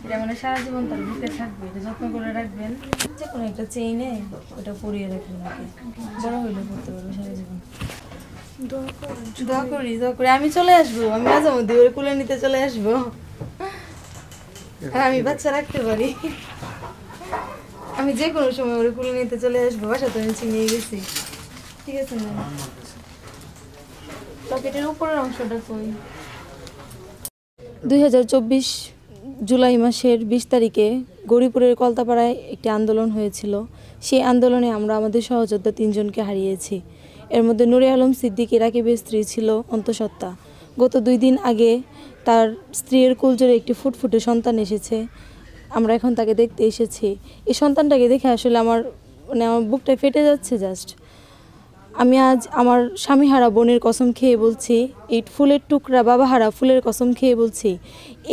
এটা মানে সারা জীবন তার বুকে থাকবে, এটা যত্ন করে রাখবেন, যে কোনো একটা চেইনে ওটা পরিয়ে রাখবেন, বড় হইলে পড়তে পারবে সারা জীবন। দোয়া করি আমি চলে আসবো, আমি মাঝে মধ্যে ওর কুলে নিতে চলে আসবো, আর আমি বাচ্চা রাখতে পারি, আমি যে কোনো সময় ওর কুলে নিতে চলে আসবো, বাসা তো আমি চিনিয়ে গেছি। ঠিক আছে না? পকেটের উপরের অংশটা কই? 2024 জুলাই মাসের 20 তারিখে গৌরীপুরের কলতাপাড়ায় একটি আন্দোলন হয়েছিল। সেই আন্দোলনে আমরা আমাদের সহযোদ্ধা 3 জনকে হারিয়েছি। এর মধ্যে নুরে আলম সিদ্দিকী রাকিবের স্ত্রী ছিল অন্তঃসত্ত্বা। গত 2 দিন আগে তার স্ত্রীর কোলজোরে একটি ফুটফুটে সন্তান এসেছে। আমরা এখন তাকে দেখতে এসেছি। এই সন্তানটাকে দেখে আসলে আমার বুকটা ফেটে যাচ্ছে জাস্ট। আমি আজ আমার স্বামীহারা বোনের কসম খেয়ে বলছি, এই ফুলের টুকরা বাবাহারা ফুলের কসম খেয়ে বলছি,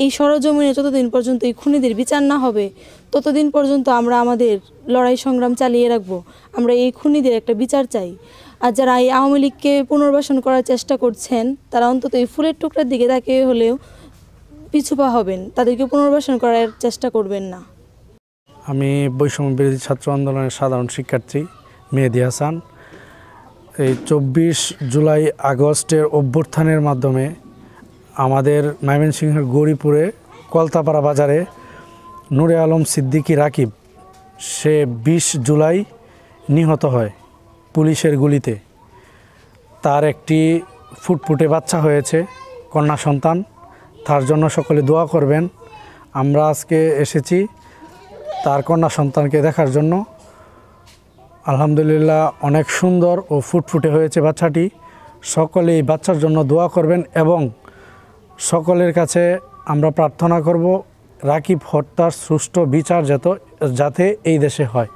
এই সরজমিনে যতদিন পর্যন্ত এই খুনিদের বিচার না হবে ততদিন পর্যন্ত আমরা আমাদের লড়াই সংগ্রাম চালিয়ে রাখবো। আমরা এই খুনিদের একটা বিচার চাই। আর যারা এই আওয়ামী লীগকে পুনর্বাসন করার চেষ্টা করছেন তারা অন্তত এই ফুলের টুকরার দিকে তাকিয়ে হলেও পিছুপা হবেন, তাদেরকে পুনর্বাসন করার চেষ্টা করবেন না। আমি বৈষম্য বিরোধী ছাত্র আন্দোলনের সাধারণ শিক্ষার্থী মেহেদী হাসান। এই 24 জুলাই আগস্টের অভ্যুত্থানের মাধ্যমে আমাদের ময়মনসিংহের গৌরীপুরে কলতাপাড়া বাজারে নুরে আলম সিদ্দিকী রাকিব, সে 20 জুলাই নিহত হয় পুলিশের গুলিতে। তার একটি ফুটফুটে বাচ্চা হয়েছে, কন্যা সন্তান। তার জন্য সকলে দোয়া করবেন। আমরা আজকে এসেছি তার কন্যা সন্তানকে দেখার জন্য। আলহামদুলিল্লাহ অনেক সুন্দর ও ফুটফুটে হয়েছে বাচ্চাটি। সকলে এই বাচ্চার জন্য দোয়া করবেন এবং সকলের কাছে আমরা প্রার্থনা করব রাকিব হত্যার সুষ্ঠু বিচার যাতে এই দেশে হয়।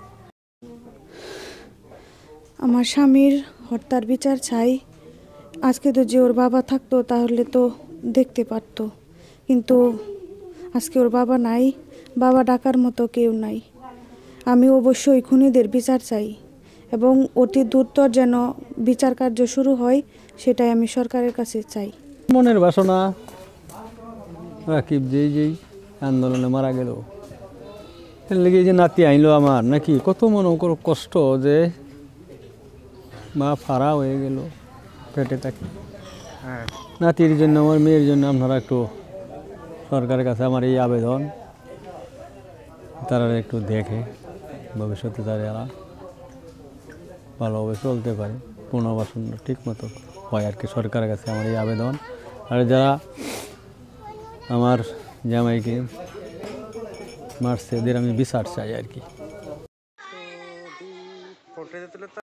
আমার স্বামীর হত্যার বিচার চাই। আজকে তো যে ওর বাবা থাকতো তাহলে তো দেখতে পারতো, কিন্তু আজকে ওর বাবা নাই, বাবা ডাকার মতো কেউ নাই। আমি অবশ্যই খুনিদের বিচার চাই এবং অতি দ্রুত যেন বিচার কার্য শুরু হয়, সেটাই আমি সরকারের কাছে চাই। মনের বাসনা, রাকিব যেই আন্দোলনে মারা গেল, এর লেগে যে নাতি আইলো আমার, নাকি কত মনে কষ্ট যে মা ফাড়া হয়ে গেল পেটে থাকে। নাতির জন্য, আমার মেয়ের জন্য আপনারা একটু সরকারের কাছে আমার এই আবেদন, তারা একটু দেখে ভবিষ্যতে তারা ভালোভাবে চলতে পারে, পুনর্বাসন ঠিক মতো হয় আর কি। সরকারের কাছে আমার এই আবেদন। আর যারা আমার জামাইকে মারছে এদের আমি বিচার চাই আর কি।